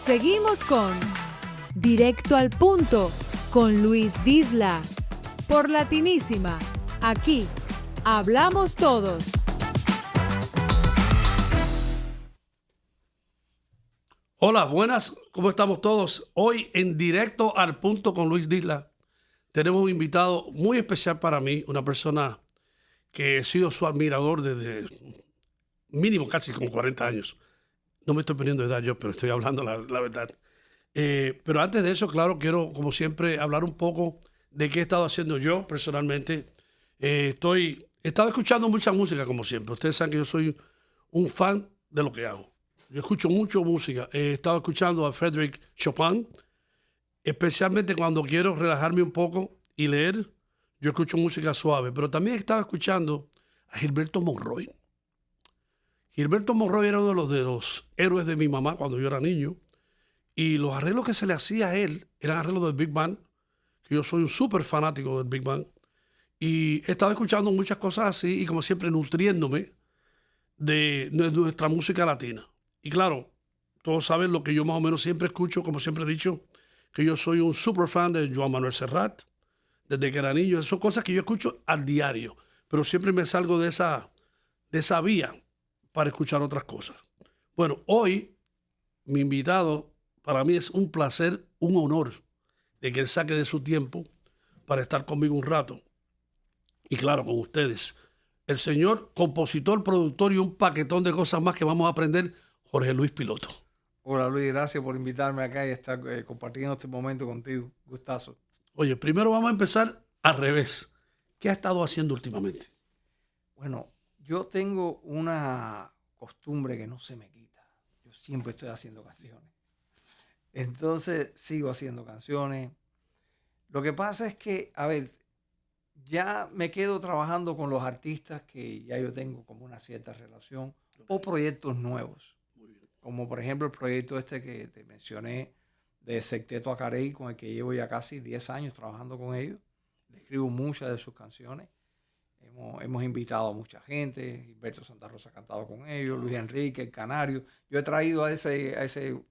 Seguimos con Directo al Punto con Luis Disla por Latinísima. Aquí hablamos todos. Hola, buenas, ¿cómo estamos todos? Hoy en Directo al Punto con Luis Disla tenemos un invitado muy especial para mí, una persona que he sido su admirador desde mínimo casi como 40 años. No me estoy poniendo de edad yo, pero estoy hablando la verdad. Pero antes de eso, claro, quiero, como siempre, hablar un poco de qué he estado haciendo yo personalmente. He estado escuchando mucha música, como siempre. Ustedes saben que yo soy un fan de lo que hago. Yo escucho mucho música. He estado escuchando a Frédéric Chopin, especialmente cuando quiero relajarme un poco y leer. Yo escucho música suave, pero también estaba escuchando a Gilberto Monroy. Gilberto Monroy era uno de los héroes de mi mamá cuando yo era niño. Y los arreglos que se le hacía a él eran arreglos del Big Band, que yo soy un súper fanático del Big Band. Y he estado escuchando muchas cosas así y como siempre nutriéndome de nuestra música latina. Y claro, todos saben lo que yo más o menos siempre escucho, como siempre he dicho, que yo soy un súper fan de Joan Manuel Serrat, desde que era niño. Esas son cosas que yo escucho al diario, pero siempre me salgo de esa vía para escuchar otras cosas. Bueno, hoy mi invitado, para mí es un placer, un honor de que él saque de su tiempo para estar conmigo un rato. Y claro, con ustedes, el señor compositor, productor y un paquetón de cosas más que vamos a aprender, Jorge Luis Piloto. Hola Luis, gracias por invitarme acá y estar compartiendo este momento contigo. Gustazo. Oye, primero vamos a empezar al revés. ¿Qué ha estado haciendo últimamente? Bueno, yo tengo una costumbre que no se me quita. Yo siempre estoy haciendo canciones. Entonces sigo haciendo canciones. Lo que pasa es que, a ver, ya me quedo trabajando con los artistas que ya yo tengo como una cierta relación o proyectos nuevos. Como por ejemplo el proyecto este que te mencioné de Secteto Acarey, con el que llevo ya casi 10 años trabajando con ellos. Le escribo muchas de sus canciones. Hemos invitado a mucha gente. Gilberto Santa Rosa ha cantado con ellos, Luis Enrique, el Canario. Yo he traído a ese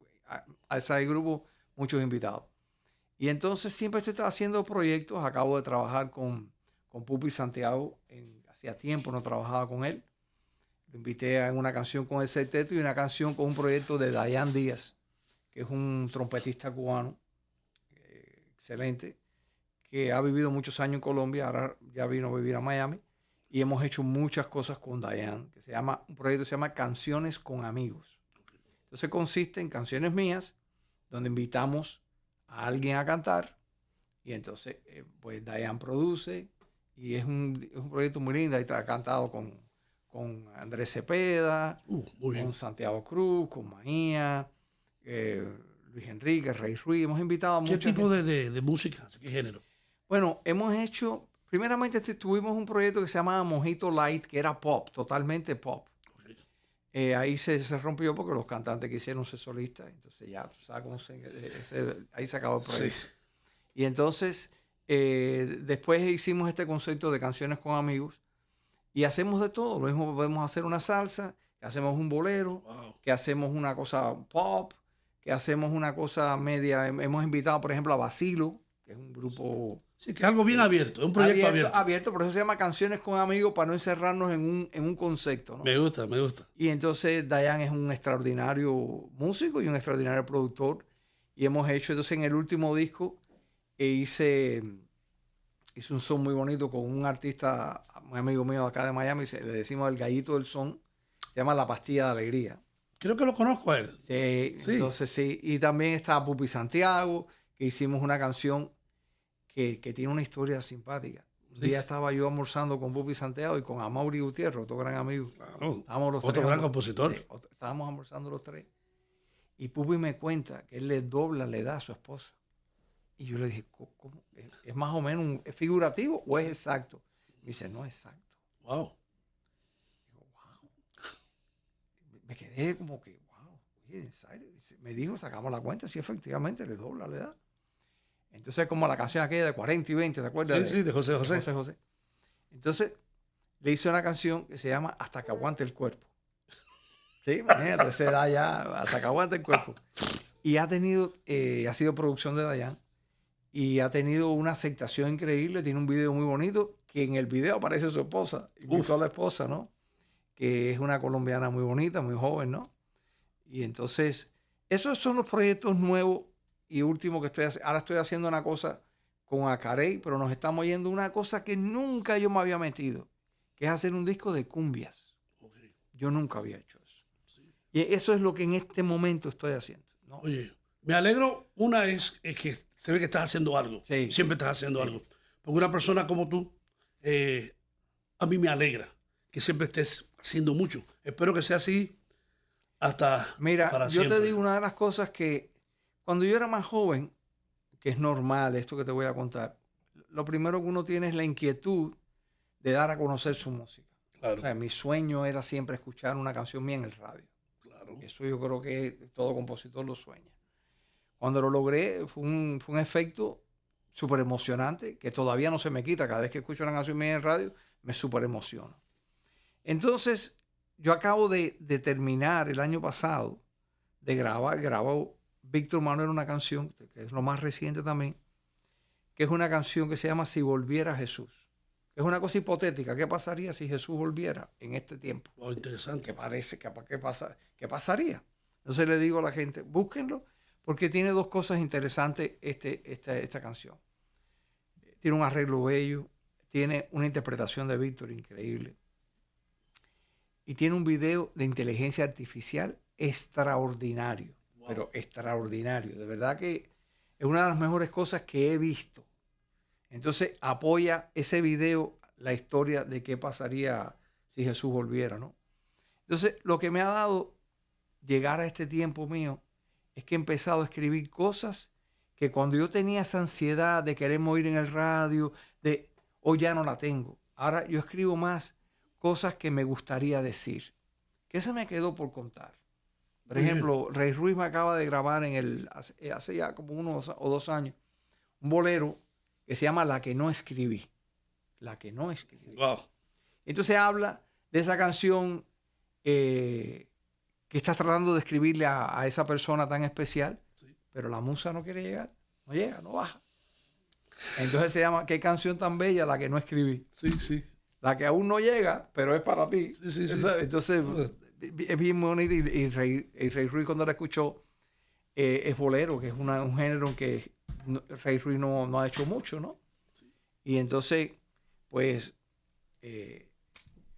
grupo muchos invitados. Y entonces siempre estoy haciendo proyectos. Acabo de trabajar con Pupi Santiago. Hacía tiempo no trabajaba con él. Lo invité en una canción con el Secteto y una canción con un proyecto de Dayan Díaz, que es un trompetista cubano, excelente, que ha vivido muchos años en Colombia, ahora ya vino a vivir a Miami, y hemos hecho muchas cosas con Dayan, un proyecto que se llama Canciones con Amigos. Entonces consiste en canciones mías, donde invitamos a alguien a cantar, y entonces pues Dayan produce, y es un proyecto muy lindo. Ahí ha cantado con Andrés Cepeda, con Santiago Cruz, con Maía, Luis Enrique, Rey Ruiz. Hemos invitado a mucha gente. ¿Qué tipo de música? ¿Qué género? Bueno, hemos hecho, primeramente tuvimos un proyecto que se llamaba Mojito Light, que era pop, totalmente pop. Okay. Ahí se rompió porque los cantantes quisieron ser solistas, entonces ya, tú sabes cómo ahí se acabó el proyecto. Sí. Y entonces, después hicimos este concepto de canciones con amigos, y hacemos de todo. Lo mismo podemos hacer una salsa, que hacemos un bolero, wow, que hacemos una cosa pop, que hacemos una cosa media. Hemos invitado, por ejemplo, a Basilo, que es un grupo... Sí, que es algo bien abierto, es un proyecto abierto. Abierto, por eso se llama Canciones con Amigos, para no encerrarnos en un concepto, ¿no? Me gusta. Y entonces Dayan es un extraordinario músico y un extraordinario productor. Y hemos hecho, entonces en el último disco, hice un son muy bonito con un artista muy amigo mío acá de Miami, le decimos el gallito del son, se llama La Pastilla de Alegría. Creo que lo conozco a él. Sí, entonces sí. Y también está Pupi Santiago, que hicimos una canción que tiene una historia simpática. Un día estaba yo almorzando con Pupi Santiago y con Amaury Gutiérrez, otro gran amigo. Claro, otro gran compositor. Estábamos almorzando los tres. Y Pupi me cuenta que él le da a su esposa. Y yo le dije, ¿cómo? ¿Es más o menos ¿es figurativo o es exacto? Me dice, no es exacto. Wow. Digo, wow. Me quedé como que, wow. Oye, ¿en serio? Me dijo, sacamos la cuenta, sí, efectivamente, le da. Entonces, como la canción aquella de 40 y 20, ¿te acuerdas? Sí, de José José. De José. Entonces, le hice una canción que se llama Hasta que aguante el cuerpo. Sí, imagínate, se da ya hasta que aguante el cuerpo. Y ha sido producción de Dayan. Y ha tenido una aceptación increíble. Tiene un video muy bonito, que en el video aparece su esposa. Invitó a la esposa, ¿no? Que es una colombiana muy bonita, muy joven, ¿no? Y entonces, esos son los proyectos nuevos y últimos que estoy haciendo. Ahora estoy haciendo una cosa con Acarey, pero nos estamos yendo a una cosa que nunca yo me había metido, que es hacer un disco de cumbias. Okay. Yo nunca había hecho eso. Sí. Y eso es lo que en este momento estoy haciendo, ¿no? Oye, me alegro. Una es que se ve que estás haciendo algo. Sí. Siempre estás haciendo algo. Porque una persona como tú, a mí me alegra que siempre estés haciendo mucho. Espero que sea así hasta Mira, para yo siempre. te digo una de las cosas que cuando yo era más joven, que es normal esto que te voy a contar, lo primero que uno tiene es la inquietud de dar a conocer su música. Claro. O sea, mi sueño era siempre escuchar una canción mía en el radio. Claro. Eso yo creo que todo compositor lo sueña. Cuando lo logré fue un efecto súper emocionante que todavía no se me quita. Cada vez que escucho una canción mía en el radio me súper emociono. Entonces, yo acabo de terminar el año pasado de grabó Víctor Manuel una canción, que es lo más reciente también, que es una canción que se llama Si volviera Jesús. Es una cosa hipotética. ¿Qué pasaría si Jesús volviera en este tiempo? Oh, interesante. ¿Qué pasaría? Entonces le digo a la gente, búsquenlo, porque tiene dos cosas interesantes esta canción. Tiene un arreglo bello, tiene una interpretación de Víctor increíble. Y tiene un video de inteligencia artificial extraordinario. Wow. Pero extraordinario. De verdad que es una de las mejores cosas que he visto. Entonces apoya ese video la historia de qué pasaría si Jesús volviera, ¿no? Entonces lo que me ha dado llegar a este tiempo mío es que he empezado a escribir cosas que cuando yo tenía esa ansiedad de querer oír en el radio, hoy ya no la tengo. Ahora yo escribo más cosas que me gustaría decir. ¿Qué se me quedó por contar? Por ejemplo, Rey Ruiz me acaba de grabar hace ya como 1 o 2 años un bolero que se llama La que no escribí. La que no escribí. Wow. Entonces habla de esa canción que estás tratando de escribirle a esa persona tan especial, sí, pero la musa no quiere llegar. No llega, no baja. Entonces se llama ¿Qué canción tan bella la que no escribí? Sí, sí. La que aún no llega, pero es para ti. Sí, sí, sí. Entonces, es bien bonito. Y Rey Ruiz, cuando la escuchó, es bolero, que es un género que Rey Ruiz no ha hecho mucho, ¿no? Sí. Y entonces, pues,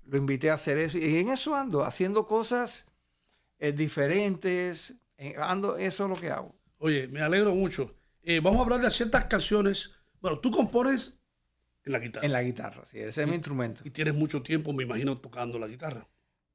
lo invité a hacer eso. Y en eso ando, haciendo cosas diferentes. Eso es lo que hago. Oye, me alegro mucho. Vamos a hablar de ciertas canciones. Bueno, tú compones en la guitarra. En la guitarra, sí, ese es mi instrumento. Y tienes mucho tiempo, me imagino, tocando la guitarra.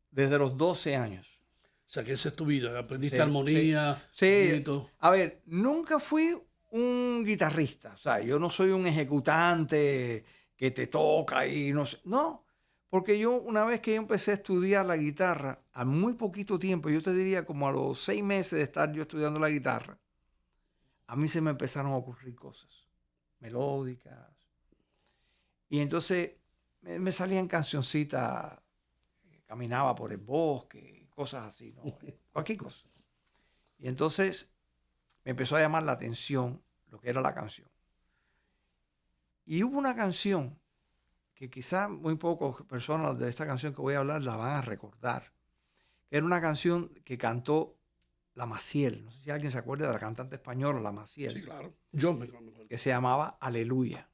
Desde los 12 años. O sea, que esa es tu vida. Aprendiste armonía. Sí. A ver, nunca fui un guitarrista. O sea, yo no soy un ejecutante que te toca y no sé. No, porque yo una vez que yo empecé a estudiar la guitarra, a muy poquito tiempo, yo te diría como a los 6 meses de estar yo estudiando la guitarra, a mí se me empezaron a ocurrir cosas melódicas. Y entonces me salían cancioncitas, caminaba por el bosque, cosas así, ¿no? Cualquier cosa. Y entonces me empezó a llamar la atención lo que era la canción. Y hubo una canción que quizás muy pocas personas de esta canción que voy a hablar la van a recordar, que era una canción que cantó La Maciel. No sé si alguien se acuerda de la cantante española La Maciel. Sí, claro. Yo me acuerdo. Que se llamaba Aleluya.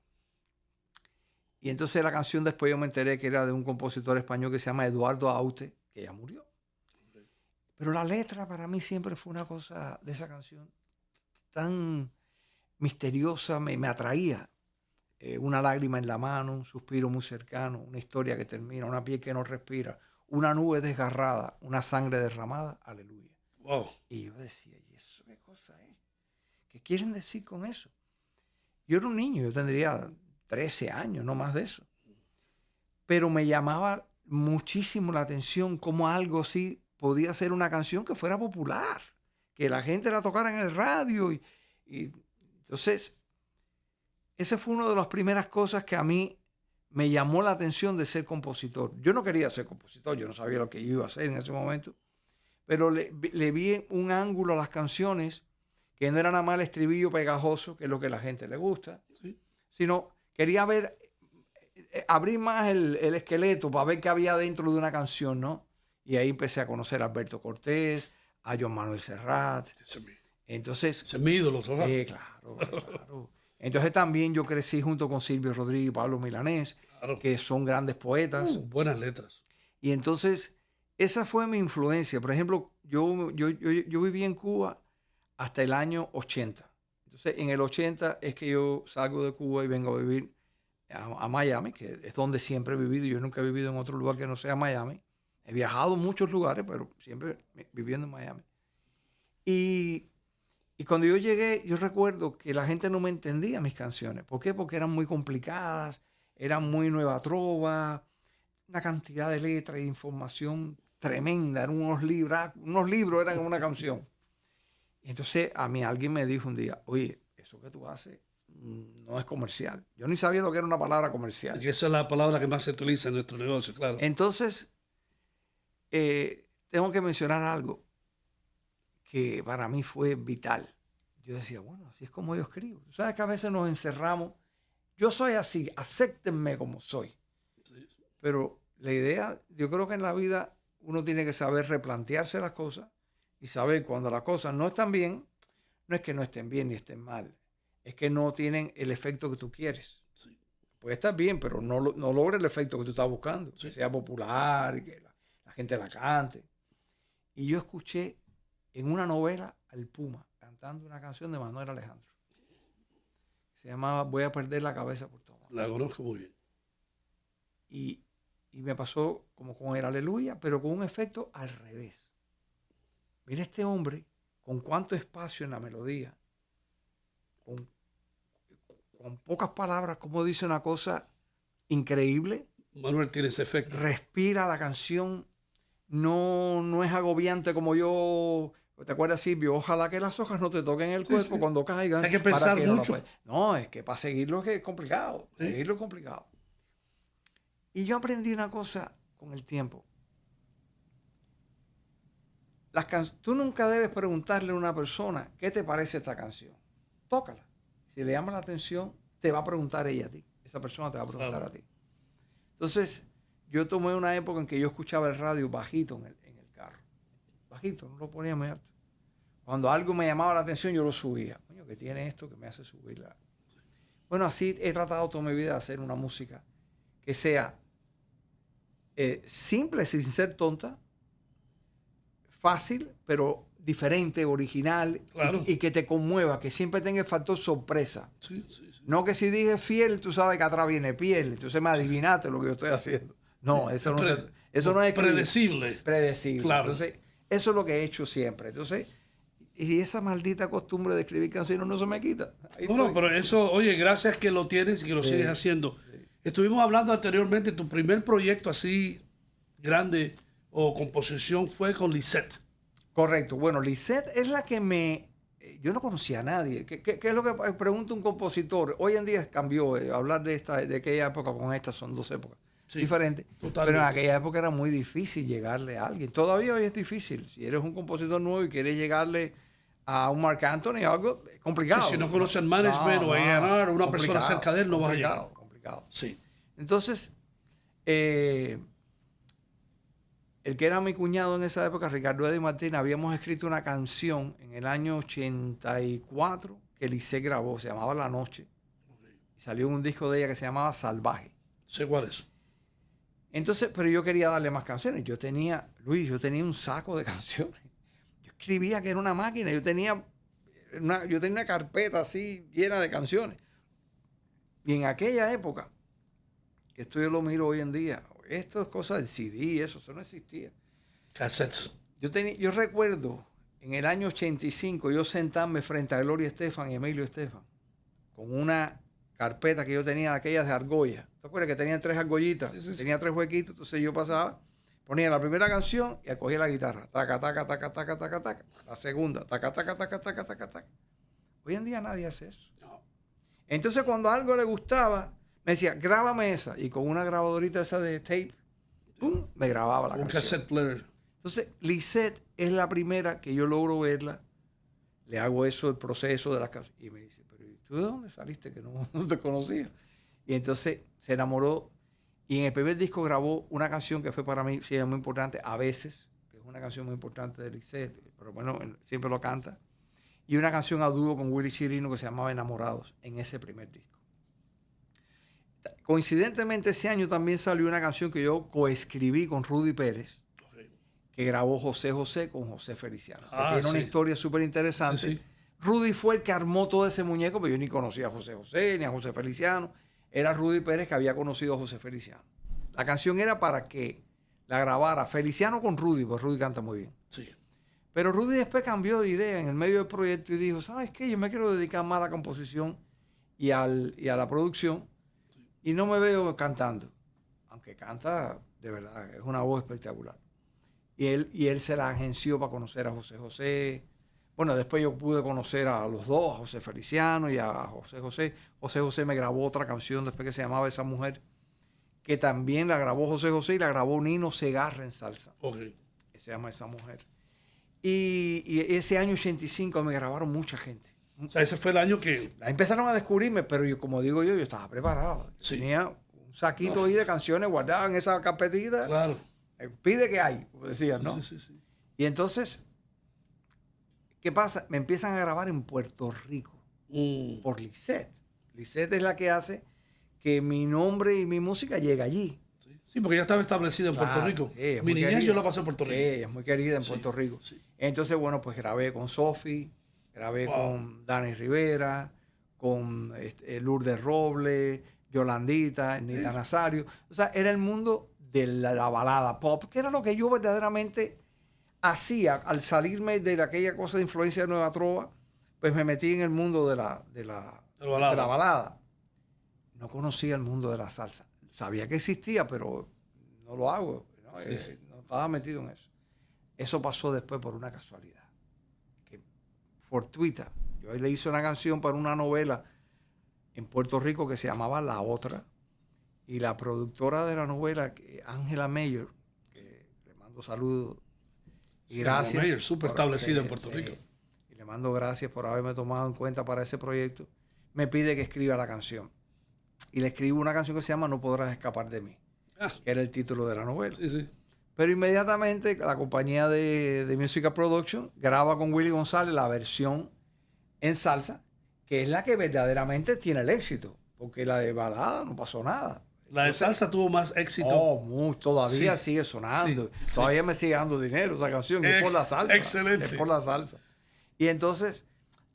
Y entonces la canción después yo me enteré que era de un compositor español que se llama Eduardo Aute, que ya murió. Okay. Pero la letra para mí siempre fue una cosa de esa canción tan misteriosa, me atraía. Una lágrima en la mano, un suspiro muy cercano, una historia que termina, una piel que no respira, una nube desgarrada, una sangre derramada, aleluya. Wow. Y yo decía, ¿y eso qué cosa es? ¿Qué quieren decir con eso? Yo era un niño, yo tendría 13 años, no más de eso. Pero me llamaba muchísimo la atención cómo algo así podía ser una canción que fuera popular, que la gente la tocara en el radio. Y entonces, esa fue una de las primeras cosas que a mí me llamó la atención de ser compositor. Yo no quería ser compositor, yo no sabía lo que yo iba a hacer en ese momento, pero le vi un ángulo a las canciones que no era nada más el estribillo pegajoso, que es lo que a la gente le gusta, Sí. sino quería ver, abrir más el esqueleto para ver qué había dentro de una canción, ¿no? Y ahí empecé a conocer a Alberto Cortés, a Joan Manuel Serrat. Entonces, Ese es mi ídolo, ¿verdad? sí, claro, claro. Entonces también yo crecí junto con Silvio Rodríguez y Pablo Milanés, Claro. que son grandes poetas. Buenas letras. Y entonces, esa fue mi influencia. Por ejemplo, yo viví en Cuba hasta el año 80. Entonces, en el 80 es que yo salgo de Cuba y vengo a vivir a Miami, que es donde siempre he vivido. Yo nunca he vivido en otro lugar que no sea Miami. He viajado a muchos lugares, pero siempre viviendo en Miami. Y cuando yo llegué, yo recuerdo que la gente no me entendía mis canciones. ¿Por qué? Porque eran muy complicadas, eran muy nueva trova, una cantidad de letras e información tremenda. Eran unos libros eran una canción. Y entonces a mí alguien me dijo un día, oye, eso que tú haces no es comercial. Yo ni sabía lo que era una palabra comercial. Y esa es la palabra que más se utiliza en nuestro negocio, claro. Entonces, tengo que mencionar algo que para mí fue vital. Yo decía, bueno, así es como yo escribo. Tú sabes que a veces nos encerramos. Yo soy así, acéptenme como soy. Sí. Pero la idea, yo creo que en la vida uno tiene que saber replantearse las cosas y saber cuando las cosas no están bien, no es que no estén bien ni estén mal, es que no tienen el efecto que tú quieres. Sí. Puede estar bien, pero no logra el efecto que tú estás buscando, Sí. que sea popular, que la gente la cante. Y yo escuché en una novela al Puma cantando una canción de Manuel Alejandro. Se llamaba Voy a perder la cabeza por todo. La conozco muy bien. Y me pasó como con el Aleluya, pero con un efecto al revés. Mira este hombre con cuánto espacio en la melodía, con pocas palabras, como dice una cosa increíble. Manuel tiene ese efecto. Respira la canción, no es agobiante como yo. ¿Te acuerdas, Silvio? Ojalá que las hojas no te toquen el cuerpo cuando caigan. Hay que pensar mucho. No, es que para seguirlo es complicado. ¿Sí? Seguirlo es complicado. Y yo aprendí una cosa con el tiempo. Tú nunca debes preguntarle a una persona qué te parece esta canción. Tócala. Si le llama la atención, te va a preguntar ella a ti. Esa persona te va a preguntar a ti. Entonces, yo tomé una época en que yo escuchaba el radio bajito en el carro. Bajito, no lo ponía muy alto. Cuando algo me llamaba la atención, yo lo subía. Coño, ¿qué tiene esto que me hace subirla? Bueno, así he tratado toda mi vida de hacer una música que sea simple, sin ser tonta, fácil, pero diferente, original, claro. y que te conmueva, que siempre tenga el factor sorpresa. Sí, sí, sí. No que si dije fiel, tú sabes que atrás viene piel, entonces me adivinaste lo que yo estoy haciendo. No, eso no es predecible. Predecible. Claro. Entonces, eso es lo que he hecho siempre. Entonces, y esa maldita costumbre de escribir canciones no se me quita. No, pero eso, oye, gracias que lo tienes y que lo sigues haciendo. Sí. Estuvimos hablando anteriormente, tu primer proyecto así grande o composición fue con Lisette. Correcto. Bueno, Lisette es la que yo no conocía a nadie. ¿Qué es lo que pregunta un compositor? Hoy en día cambió. Hablar de aquella época con esta son dos épocas diferentes. Totalmente. Pero en aquella época era muy difícil llegarle a alguien. Todavía hoy es difícil. Si eres un compositor nuevo y quieres llegarle a un Marc Anthony, algo complicado. Sí, si no conoces el management o a una persona cerca de él, no vas a llegar. Complicado. Sí. Entonces, el que era mi cuñado en esa época, Ricardo Eddie Martínez, habíamos escrito una canción en el año 84 que Lisette grabó, se llamaba La Noche. Okay. Y salió un disco de ella que se llamaba Salvaje. Sé cuál es. Entonces, pero yo quería darle más canciones. Yo tenía un saco de canciones. Yo escribía que era una máquina. Yo tenía una carpeta así llena de canciones. Y en aquella época, que esto yo lo miro hoy en día, esto es cosa del CD, eso no existía. Cassettes. Yo recuerdo en el año 85 yo sentarme frente a Gloria Estefan y Emilio Estefan con una carpeta que yo tenía, aquellas de argolla. ¿Te acuerdas que tenían 3 argollitas? Sí. Tenía 3 huequitos, entonces yo pasaba, ponía la primera canción y cogía la guitarra. Taca, taca, taca, taca, taca, taca. La segunda, taca, taca, taca, taca, taca, taca. Hoy en día nadie hace eso. No. Entonces cuando algo le gustaba, me decía, grábame esa. Y con una grabadorita esa de tape, ¡pum!, me grababa la canción. Un cassette player. Entonces, Lisette es la primera que yo logro verla le hago eso, el proceso de las canciones. Y me dice, pero ¿y tú de dónde saliste que no te conocía? Y entonces se enamoró y en el primer disco grabó una canción que fue para mí sí, muy importante, A Veces, que es una canción muy importante de Lisette, pero bueno, él siempre lo canta. Y una canción a dúo con Willy Chirino que se llamaba Enamorados en ese primer disco. Coincidentemente ese año también salió una canción que yo coescribí con Rudy Pérez, que grabó José José con José Feliciano. Era una historia súper interesante. Sí, sí. Rudy fue el que armó todo ese muñeco, pero yo ni conocía a José José ni a José Feliciano. Era Rudy Pérez que había conocido a José Feliciano. La canción era para que la grabara Feliciano con Rudy, porque Rudy canta muy bien. Sí. Pero Rudy después cambió de idea en el medio del proyecto y dijo, ¿sabes qué? Yo me quiero dedicar más a la composición y a la producción y no me veo cantando. Aunque canta, de verdad, es una voz espectacular. Y él se la agenció para conocer a José José. Bueno, después yo pude conocer a los dos, a José Feliciano y a José José. José José me grabó otra canción después que se llamaba Esa Mujer, que también la grabó José José y la grabó Nino Segarra en salsa. Okay. Que se llama Esa Mujer. Y ese año 85 me grabaron mucha gente. O sea, ese fue el año que... Empezaron a descubrirme, pero yo, como digo yo estaba preparado. Sí. Tenía un saquito ahí de canciones guardadas en esa carpetita. Claro. Pide que hay, como decían, ¿no? Sí. Y entonces, ¿qué pasa? Me empiezan a grabar en Puerto Rico por Lisette. Lisette es la que hace que mi nombre y mi música llegue allí. Sí, porque ya estaba establecida en Puerto Rico. Sí, mi niñez yo la pasé en Puerto Rico. Sí, es muy querida en Puerto Rico. Sí. Entonces, bueno, pues grabé con Sofi, grabé con Dani Rivera, con Lourdes Robles, Yolandita, Nita Nazario. O sea, era el mundo de la balada pop, que era lo que yo verdaderamente hacía al salirme de aquella cosa de influencia de Nueva Trova, pues me metí en el mundo de la balada. No conocía el mundo de la salsa. Sabía que existía, pero no lo hago. No, no estaba metido en eso. Eso pasó después por una casualidad. Que fortuita. Yo le hice una canción para una novela en Puerto Rico que se llamaba La Otra. Y la productora de la novela, Ángela Mayer, que le mando saludos y gracias. Mayer, súper establecida en Puerto Rico. Y le mando gracias por haberme tomado en cuenta para ese proyecto. Me pide que escriba la canción. Y le escribo una canción que se llama No podrás escapar de mí, que era el título de la novela. Sí. Pero inmediatamente la compañía de Musical Production graba con Willy González la versión en salsa, que es la que verdaderamente tiene el éxito, porque la de balada no pasó nada. La de salsa tuvo más éxito. Todavía sigue sonando. Sí. Todavía me sigue dando dinero esa canción. Es por la salsa. Excelente. Es por la salsa. Y entonces,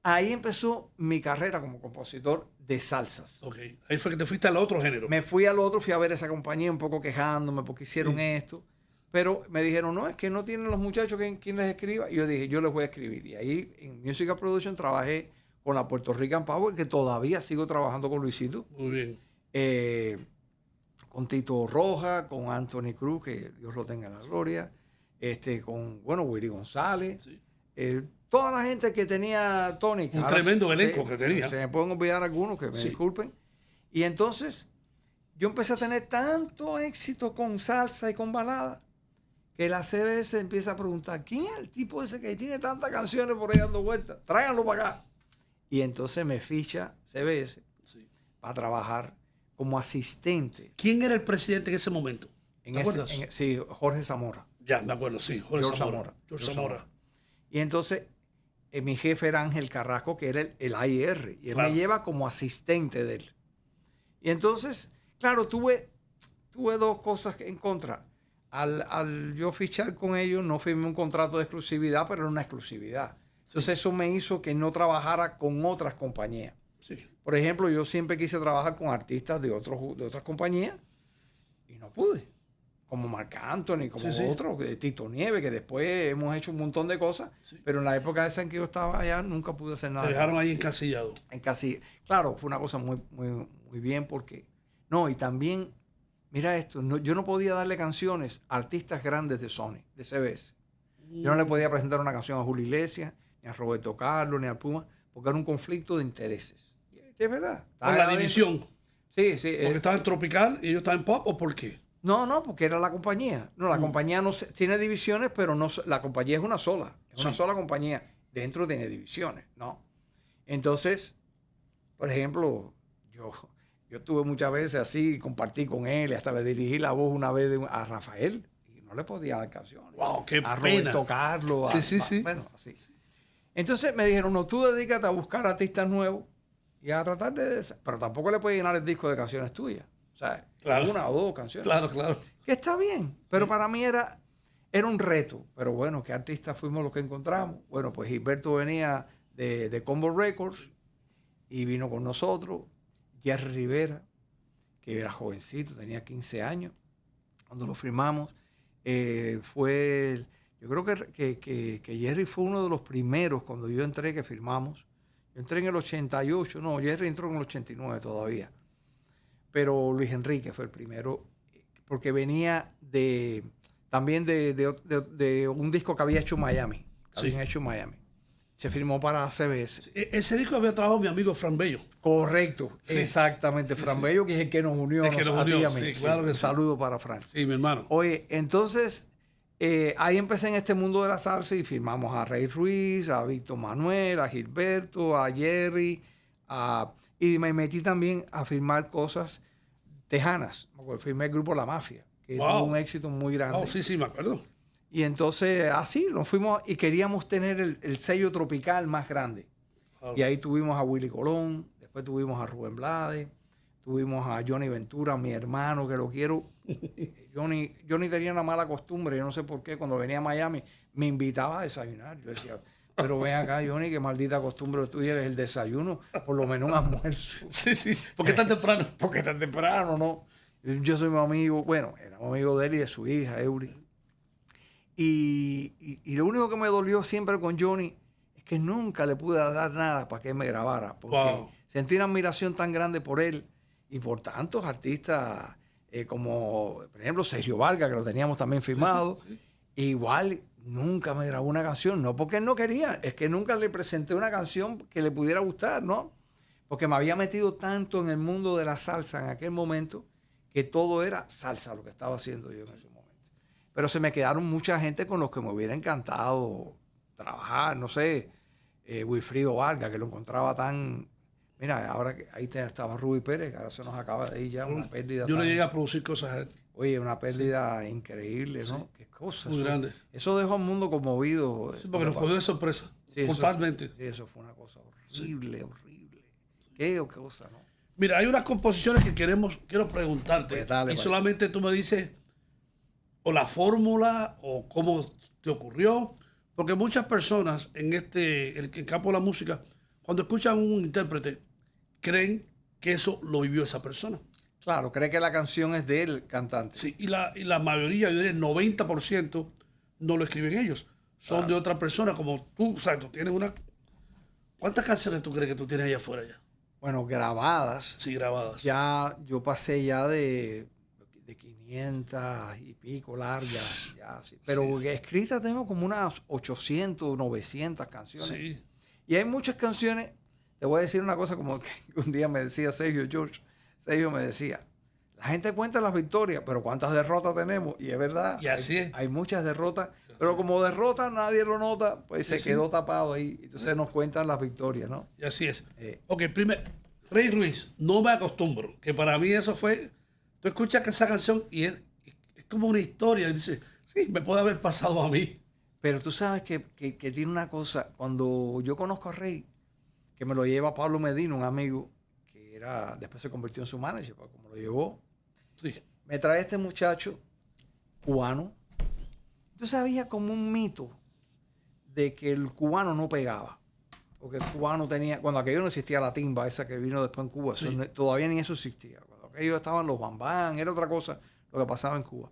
ahí empezó mi carrera como compositor de salsas. Ok. Ahí fue que te fuiste al otro género. Me fui al otro, fui a ver esa compañía un poco quejándome porque hicieron esto. Pero me dijeron, no, es que no tienen los muchachos quien les escriba. Y yo dije, yo les voy a escribir. Y ahí en Musical Production trabajé con la Puerto Rican Power, que todavía sigo trabajando con Luisito. Muy bien. Con Tito Roja, con Anthony Cruz, que Dios lo tenga en la gloria, con, Willy González, toda la gente que tenía Tony. Un tremendo elenco que tenía. Se me pueden olvidar algunos, que me disculpen. Y entonces, yo empecé a tener tanto éxito con salsa y con balada, que la CBS empieza a preguntar, ¿quién es el tipo ese que tiene tantas canciones por ahí dando vueltas? Tráiganlo para acá. Y entonces me ficha CBS para trabajar como asistente. ¿Quién era el presidente en ese momento? ¿Te acuerdas? Sí, Jorge Zamora. Ya, me acuerdo, sí. Jorge Zamora. Y entonces, mi jefe era Ángel Carrasco, que era el AIR, y él me lleva como asistente de él. Y entonces, claro, tuve dos cosas en contra. Al yo fichar con ellos, no firmé un contrato de exclusividad, pero era una exclusividad. Entonces, eso me hizo que no trabajara con otras compañías. Sí. Por ejemplo, yo siempre quise trabajar con artistas de otras compañías y no pude. Como Marc Anthony, como otros, Tito Nieves, que después hemos hecho un montón de cosas, pero en la época esa en que yo estaba allá nunca pude hacer nada. Te dejaron ahí encasillado. Claro, fue una cosa muy, muy, muy bien porque... No, y también, mira esto, yo no podía darle canciones a artistas grandes de Sony, de CBS. Yo no le podía presentar una canción a Julio Iglesias, ni a Roberto Carlos, ni a Puma, porque era un conflicto de intereses. Es verdad. ¿Por la división? Sí. ¿Porque estaba en Tropical y ellos estaban en Pop o por qué? No, porque era la compañía. No, la compañía no tiene divisiones, pero no, la compañía es una sola. Es una sola compañía. dentro tiene divisiones, ¿no? Entonces, por ejemplo, yo estuve muchas veces así, compartí con él, hasta le dirigí la voz una vez a Rafael, y no le podía dar canciones. Wow, qué a pena. Roberto Carlos. Sí. Bueno, así. Entonces me dijeron, no, tú dedícate a buscar artistas nuevos y a tratar de... Pero tampoco le puedes llenar el disco de canciones tuyas. O sea, Claro. una o dos canciones. Claro. Que está bien, pero para mí era un reto. Pero bueno, ¿qué artistas fuimos los que encontramos? Bueno, pues Gilberto venía de Combo Records y vino con nosotros. Jerry Rivera, que era jovencito, tenía 15 años cuando lo firmamos. Yo creo que Jerry fue uno de los primeros cuando yo entré que firmamos. Yo entré en el 88, no, Jerry entró en el 89 todavía. Pero Luis Enrique fue el primero, porque venía también de un disco que había hecho en Miami. Se firmó para CBS. Ese disco había trabajado mi amigo Fran Bello. Correcto, Sí. Exactamente. Fran Bello, que es el que nos unió, El que nos unió, a ti y a mí. sí, claro que Un sí. saludo para Fran. Sí, mi hermano. Oye, entonces, ahí empecé en este mundo de la salsa y firmamos a Rey Ruiz, a Víctor Manuel, a Gilberto, a Jerry, y me metí también a firmar cosas tejanas. Firmé el grupo La Mafia, que tuvo un éxito muy grande. Sí, me acuerdo. Y entonces, así, nos fuimos y queríamos tener el sello tropical más grande. Wow. Y ahí tuvimos a Willy Colón, después tuvimos a Rubén Blades, tuvimos a Johnny Ventura, mi hermano, que lo quiero. Johnny tenía una mala costumbre, yo no sé por qué, cuando venía a Miami me invitaba a desayunar. Yo decía, pero ven acá, Johnny, qué maldita costumbre tuya eres el desayuno, por lo menos un almuerzo. Sí. ¿Por qué tan temprano? Porque tan temprano, ¿no? Yo soy mi amigo, bueno, era amigo de él y de su hija, Eury. Y lo único que me dolió siempre con Johnny es que nunca le pude dar nada para que él me grabara, porque sentí una admiración tan grande por él y por tantos artistas como, por ejemplo, Sergio Vargas, que lo teníamos también firmado. Sí. Igual nunca me grabó una canción, no porque él no quería, es que nunca le presenté una canción que le pudiera gustar, ¿no? Porque me había metido tanto en el mundo de la salsa en aquel momento que todo era salsa lo que estaba haciendo yo en ese momento. Pero se me quedaron mucha gente con los que me hubiera encantado trabajar, no sé, Wilfrido Vargas, que lo encontraba tan... Mira, ahora que ahí estaba Rubí Pérez, que ahora se nos acaba de ir ya, una pérdida. Yo no llegué a producir cosas a él. Oye, una pérdida increíble, ¿no? Sí. Qué cosa. Muy grande. Eso dejó al mundo conmovido. Sí, porque nos cogió de sorpresa, totalmente. Eso fue una cosa horrible. Qué cosa, ¿no? Mira, hay unas composiciones que quiero preguntarte. Pues dale, solamente tú me dices o la fórmula o cómo te ocurrió. Porque muchas personas en el campo de la música, cuando escuchan un intérprete, creen que eso lo vivió esa persona. Claro, cree que la canción es del cantante. Sí, y la mayoría, yo diría el 90%, no lo escriben ellos. Son de otra persona, como tú. O sea, tú tienes una... ¿Cuántas canciones tú crees que tú tienes allá afuera ya? Bueno, grabadas. Sí, grabadas. Ya, yo pasé ya de 500 y pico largas. Ya, sí. Pero escritas tengo como unas 800, 900 canciones. Sí. Y hay muchas canciones. Te voy a decir una cosa como que un día me decía Sergio me decía, la gente cuenta las victorias, pero ¿cuántas derrotas tenemos? Y es verdad, y así hay muchas derrotas, pero como derrota nadie lo nota, pues se quedó tapado ahí. Entonces nos cuentan las victorias, ¿no? Y así es. Ok, primero, Rey Ruiz, No me acostumbro, que para mí eso fue, tú escuchas esa canción y es como una historia, y dices, sí, me puede haber pasado a mí. Pero tú sabes que tiene una cosa, cuando yo conozco a Rey, que me lo lleva Pablo Medina, un amigo, después se convirtió en su manager, pues como lo llevó. Sí. Me trae este muchacho cubano. Yo sabía como un mito de que el cubano no pegaba. Porque el cubano tenía, cuando aquello no existía la timba, esa que vino después en Cuba, Sí. todavía ni eso existía. Cuando aquello estaban los bambán, era otra cosa lo que pasaba en Cuba.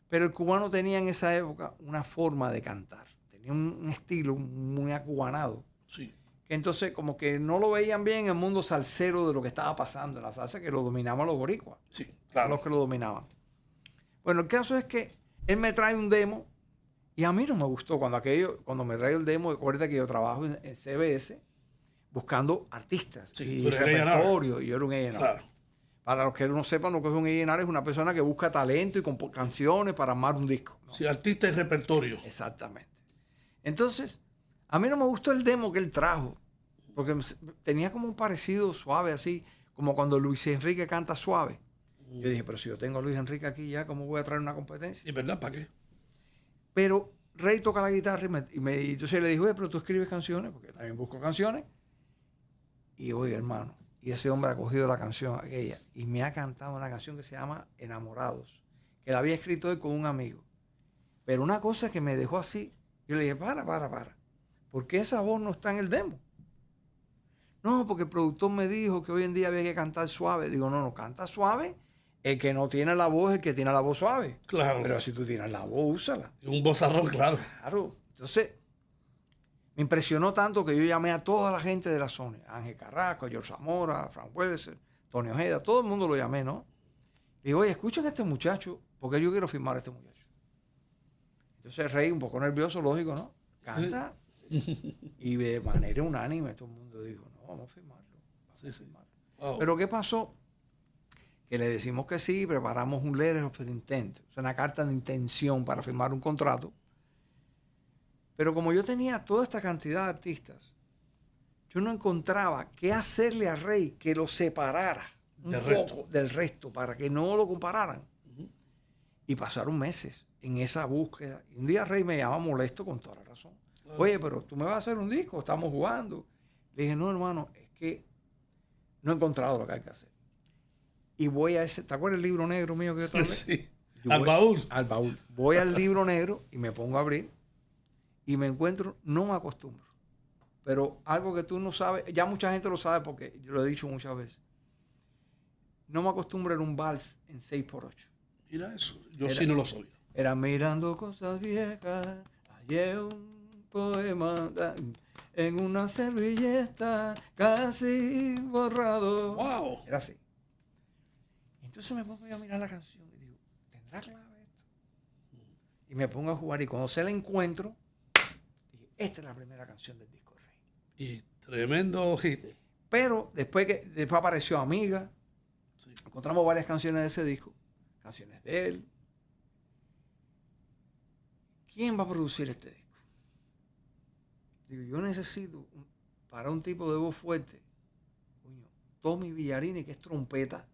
Pero el cubano tenía en esa época una forma de cantar. Tenía un estilo muy acubanado. Sí. Que entonces como que no lo veían bien en el mundo salsero de lo que estaba pasando en la salsa, que lo dominaban los boricuas. Sí, claro. Los que lo dominaban. Bueno, el caso es que él me trae un demo y a mí no me gustó. Cuando me trae el demo, acuérdate que yo trabajo en CBS buscando artistas y repertorio. Y yo era un A&R. Claro. Para los que no sepan lo que es un A&R, es una persona que busca talento y canciones para armar un disco, ¿no? Sí, artista y repertorio. Exactamente. Entonces, A mí no me gustó el demo que él trajo, porque tenía como un parecido suave así, como cuando Luis Enrique canta suave. Yo dije, pero si yo tengo a Luis Enrique aquí ya, ¿cómo voy a traer una competencia? ¿Y verdad? ¿Para qué? Pero Rey toca la guitarra y entonces le dijo, oye, pero tú escribes canciones, porque también busco canciones. Y oye, hermano, y ese hombre ha cogido la canción aquella y me ha cantado una canción que se llama Enamorados, que la había escrito él con un amigo. Pero una cosa que me dejó así, yo le dije, para. ¿Por qué esa voz no está en el demo? No, porque el productor me dijo que hoy en día había que cantar suave. Digo, no, canta suave. El que no tiene la voz es el que tiene la voz suave. Claro. Pero si tú tienes la voz, úsala. Un vozarrón, claro. Claro. Entonces, me impresionó tanto que yo llamé a toda la gente de la zona. Ángel Carrasco, George Zamora, Frank Welser, Tony Ojeda, todo el mundo lo llamé, ¿no? Le digo, oye, escuchen a este muchacho, porque yo quiero firmar a este muchacho. Entonces Rey, un poco nervioso, lógico, ¿no? Canta. Y de manera unánime todo el mundo dijo, no, vamos a firmarlo. Sí. Wow. Pero ¿qué pasó? Que le decimos que sí, preparamos un letter of intent, o sea, una carta de intención para firmar un contrato. Pero como yo tenía toda esta cantidad de artistas, yo no encontraba qué hacerle a Rey que lo separara un poco del resto para que no lo compararan. Y pasaron meses en esa búsqueda. Y un día Rey me llama molesto con toda la razón. Oye, pero tú me vas a hacer un disco, estamos jugando. Le dije, no, hermano, es que no he encontrado lo que hay que hacer. Y voy a ese, ¿te acuerdas el libro negro mío que yo traje? Sí. Al baúl. Al baúl. Voy al libro negro y me pongo a abrir y me encuentro, no me acostumbro, pero algo que tú no sabes, ya mucha gente lo sabe porque yo lo he dicho muchas veces. No me acostumbro en un vals en 6x8. Mira eso, yo sí no lo soy. Era mirando cosas viejas, hallé un poema en una servilleta casi borrado. Wow. Era así. Entonces me pongo yo a mirar la canción y digo, ¿tendrá clave esto? Y me pongo a jugar y cuando se la encuentro, dije, esta es la primera canción del disco Rey. Y tremendo hit. Pero después apareció Amiga, Sí. encontramos varias canciones de ese disco, canciones de él. ¿Quién va a producir este disco? Digo, yo necesito para un tipo de voz fuerte, Tommy Villarini, que es trompeta,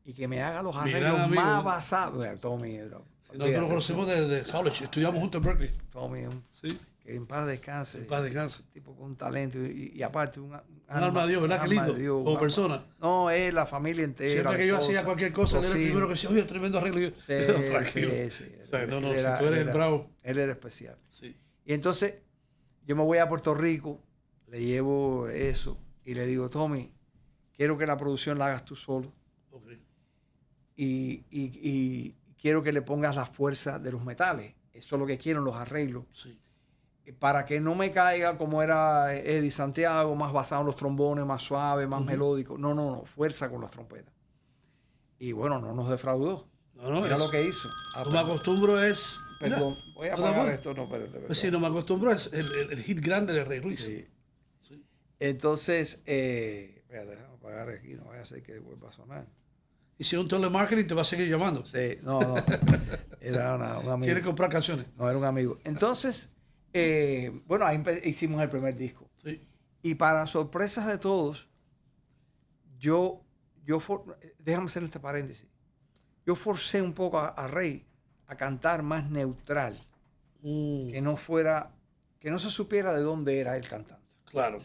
y que me haga los arreglos más basados. Tommy, nosotros lo conocemos desde college, estudiamos juntos en Berkeley. Tommy, sí. Que en paz descanse. En paz descanse. Tipo con talento y aparte un alma de Dios, ¿verdad? Qué lindo. Dios, como persona. No, él, la familia entera. Siempre que yo hacía cualquier cosa, él era el primero que decía, oye, tremendo arreglo. Yo, tranquilo. Sí. O sea, no, si tú eres el bravo. Él era especial. Sí. Y entonces yo me voy a Puerto Rico, le llevo eso y le digo, Tommy, quiero que la producción la hagas tú solo. Okay. Y quiero que le pongas la fuerza de los metales. Eso es lo que quiero, los arreglos. Sí. Para que no me caiga como era Eddie Santiago, más basado en los trombones, más suave, más melódico. No, fuerza con las trompetas. Y bueno, no nos defraudó. No, mira lo que hizo. No me acostumbro es... Perdón, voy a apagar esto. No, pues sí, no me acostumbro es el hit grande de Rey Luis. Sí. Entonces, espérate, déjame apagar aquí, no vaya a ser que vuelva a sonar. Y si es un telemarketing te va a seguir llamando. Sí, no. Era un amigo. ¿Quiere comprar canciones? No, era un amigo. Entonces, bueno, ahí hicimos el primer disco. Sí. Y para sorpresas de todos, déjame hacer este paréntesis. Yo forcé un poco a Rey a cantar más neutral. Que no se supiera de dónde era él cantando. Claro.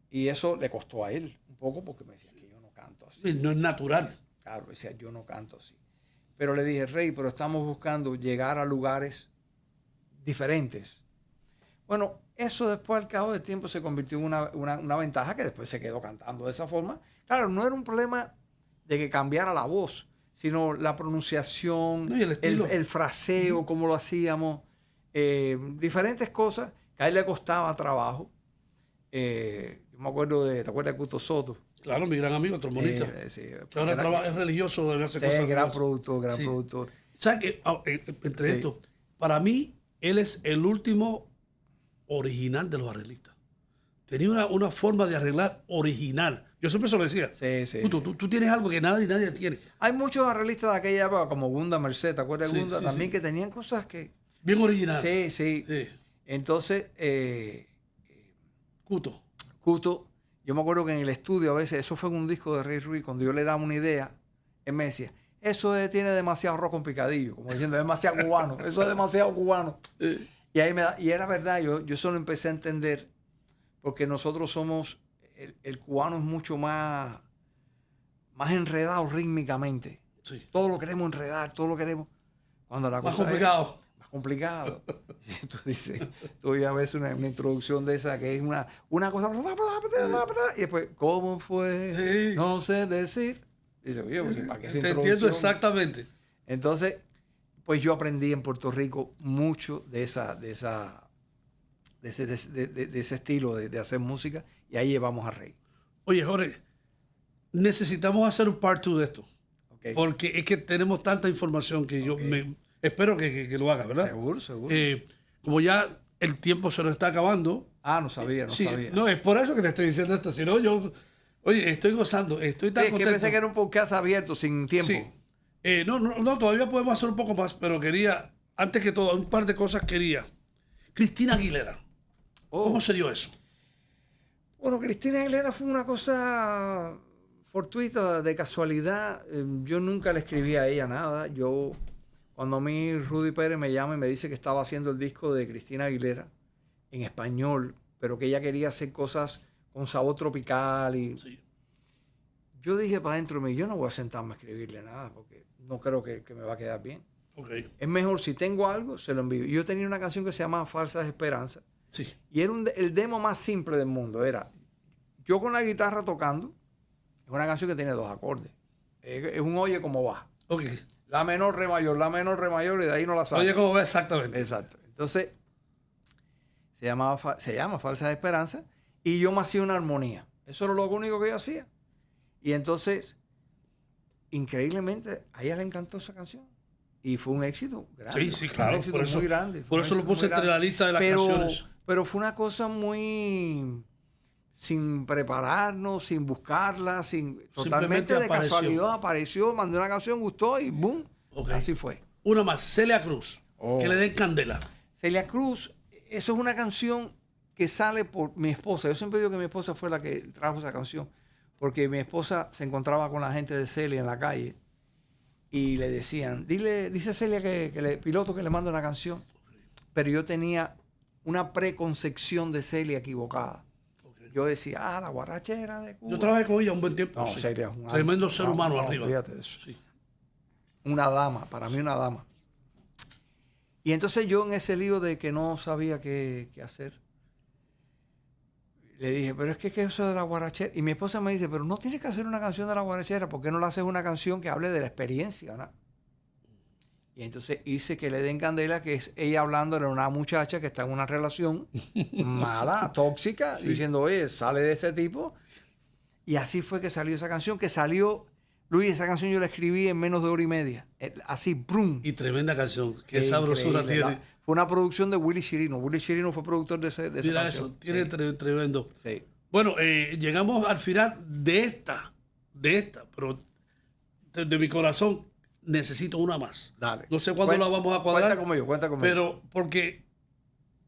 Y eso le costó a él un poco porque me decía que yo no canto así. Sí, no es natural. Claro, decía, yo no canto así. Pero le dije, Rey, pero estamos buscando llegar a lugares diferentes. Bueno, eso después al cabo del tiempo se convirtió en una ventaja que después se quedó cantando de esa forma. Claro, no era un problema de que cambiara la voz, sino la pronunciación, no, el fraseo, cómo lo hacíamos, diferentes cosas que a él le costaba trabajo. Yo me acuerdo ¿te acuerdas de Cuto Soto? Claro, mi gran amigo, trombonista. Sí, que ahora es religioso, debe hacer cosas. Gran productor. ¿Sabes qué? Entre esto, para mí, él es el último original de los arreglistas. Tenía una forma de arreglar original. Yo siempre se lo decía. Sí. Tú tienes algo que nadie tiene. Hay muchos arreglistas de aquella época, como Gunda Merced, ¿te acuerdas de Gunda? También que tenían cosas que... Bien original. Sí. Entonces, Cuto, yo me acuerdo que en el estudio a veces, eso fue un disco de Rey Ruiz, cuando yo le daba una idea, él me decía, tiene demasiado arroz con picadillo, como diciendo, es demasiado cubano, eso es demasiado cubano. Y ahí y era verdad, yo solo empecé a entender, porque nosotros somos, el cubano es mucho más enredado rítmicamente. Sí. Todo lo queremos enredar, todo lo queremos. Cuando la Más cosa complicado. más complicado. Tú dices, tú ya ves una introducción de esa que es una cosa, y después, ¿cómo fue? Sí. No sé decir. Dice, oye, pues, ¿para qué esa Te entiendo introducción? exactamente. Entonces, pues yo aprendí en Puerto Rico mucho de ese estilo de hacer música, y ahí llevamos a Rey. Oye, Jorge, necesitamos hacer un part 2 de esto. Okay. Porque es que tenemos tanta información que yo espero que lo hagas, ¿verdad? Seguro. Como ya el tiempo se nos está acabando. No sabía. No, es por eso que te estoy diciendo esto. Si no, oye, estoy gozando, estoy tan contento. Es que pensé que era un podcast abierto, sin tiempo. Sí. No, todavía podemos hacer un poco más, pero quería, antes que todo, un par de cosas quería. Cristina Aguilera. ¿Cómo se dio eso? Bueno, Cristina Aguilera fue una cosa fortuita, de casualidad. Yo nunca le escribí a ella nada. Cuando a mí Rudy Pérez me llama y me dice que estaba haciendo el disco de Cristina Aguilera en español, pero que ella quería hacer cosas con sabor tropical. Sí. Yo dije para adentro de mí, yo no voy a sentarme a escribirle nada porque no creo que me va a quedar bien. Okay. Es mejor, si tengo algo, se lo envío. Yo tenía una canción que se llamaba Falsas Esperanzas. Sí. Y era el demo más simple del mundo. Era yo con la guitarra tocando. Es una canción que tiene 2 acordes. Es un oye cómo va. Okay. La menor, re mayor, y de ahí no la sabe. Oye cómo va exactamente. Exacto. Entonces, se llama Falsas Esperanzas, y yo me hacía una armonía. Eso era lo único que yo hacía. Y entonces, increíblemente, a ella le encantó esa canción. Y fue un éxito grande. Sí, claro. Un éxito muy grande. Por eso lo puse entre la lista de las canciones. Pero fue una cosa muy sin prepararnos, sin buscarla, totalmente de casualidad. Apareció, mandé una canción, gustó y ¡boom! Okay. Así fue. Una más, Celia Cruz. Que le den candela. Celia Cruz, eso es una canción que sale por mi esposa. Yo siempre digo que mi esposa fue la que trajo esa canción, porque mi esposa se encontraba con la gente de Celia en la calle y le decían, dice Celia que piloto que le manda una canción. Pero yo tenía una preconcepción de Celia equivocada. Yo decía, la guarachera de Cuba. Yo trabajé con ella un buen tiempo. No, Celia es un tremendo ser humano arriba. Fíjate de eso. Sí. Una dama, para mí una dama. Y entonces yo en ese lío de que no sabía qué hacer, le dije, pero es que eso de la guarachera. Y mi esposa me dice, pero no tienes que hacer una canción de la guarachera, ¿por qué no le haces una canción que hable de la experiencia, ¿no? Y entonces hice Que le den candela, que es ella hablando de una muchacha que está en una relación mala, tóxica, diciendo, oye, sale de este tipo. Y así fue que salió esa canción, Luis, esa canción yo la escribí en menos de 1 hora y media. Así, ¡brum! Y tremenda canción. Qué sabrosura tiene. Fue una producción de Willy Chirino. Willy Chirino fue productor de esa Mira canción. Eso, tiene tremendo. Sí. Bueno, llegamos al final de esta, pero de mi corazón necesito una más. Dale. No sé cuándo la vamos a cuadrar. Cuenta conmigo. Pero porque,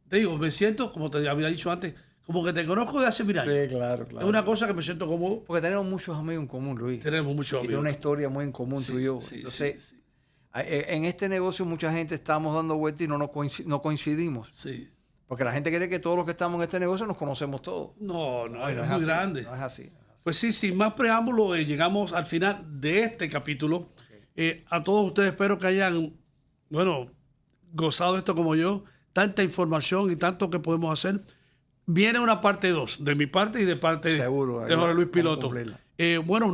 te digo, me siento, como te había dicho antes, como que te conozco de hace 1000 años. Sí, claro. Es una cosa que me siento cómodo. Porque tenemos muchos amigos en común, Luis. Tenemos muchos amigos. Y tiene una historia muy en común tú y yo. Entonces, en este negocio mucha gente estamos dando vueltas y no coincidimos. Sí. Porque la gente cree que todos los que estamos en este negocio nos conocemos todos. No, es muy así, grande. No es así. Pues sí, sin más preámbulo, llegamos al final de este capítulo. A todos ustedes espero que hayan, gozado de esto como yo. Tanta información y tanto que podemos hacer. Viene una parte 2, de mi parte y de parte de Jorge Luis Piloto.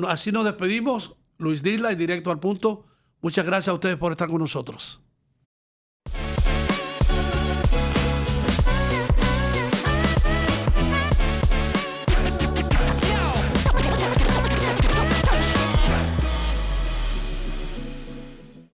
Así nos despedimos. Luis Disla y Directo al Punto. Muchas gracias a ustedes por estar con nosotros.